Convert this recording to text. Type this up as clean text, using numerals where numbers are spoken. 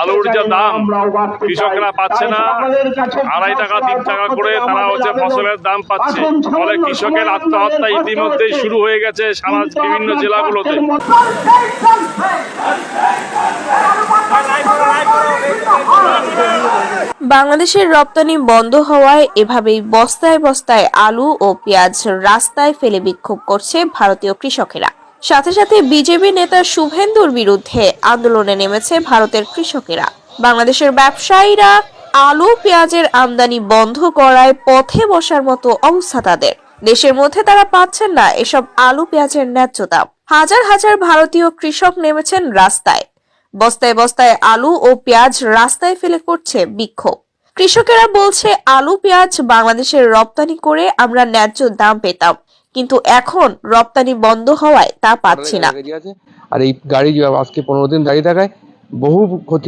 আলুর যা দাম কৃষকরা পাচ্ছে না, 2.5 টাকা 3 টাকা করে তারা ফসলের দাম পাচ্ছে। ফলে কৃষকের আত্মহত্যা ইতিমধ্যেই শুরু হয়ে গেছে সারা বিভিন্ন জেলাগুলোতে। বাংলাদেশের রপ্তানি বন্ধ হওয়ায় এভাবেই বস্তায় বস্তায় আলু ও পেঁয়াজ রাস্তায় ফেলে বিক্ষোভ করছে ভারতীয় কৃষকেরা। সাথে সাথে বিজেপি নেতা শুভেন্দুর বিরুদ্ধে আন্দোলনে নেমেছে ভারতের কৃষকেরা। বাংলাদেশের ব্যবসায়ীরা আলু পেঁয়াজের আমদানি বন্ধ করায় পথে বসার মতো অবস্থা তাদের। দেশের মধ্যে তারা পাচ্ছেন না এসব আলু পেঁয়াজের ন্যায্য দাম। হাজার হাজার ভারতীয় কৃষক নেমেছেন রাস্তায়। বস্তায় বস্তায় আলু ও পেঁয়াজ রাস্তায় ফেলে করছে বিক্ষোভ। কৃষকেরা বলছে, আলু পেঁয়াজ বাংলাদেশের রপ্তানি করে আমরা ন্যায্য দাম পেতাম, কিন্তু এখন রপ্তানি বন্ধ হওয়ায় তা পাচ্ছি না। আর এই গাড়ি আজকে 15 দিন দাঁড়িয়ে থাকায় বহু ক্ষতি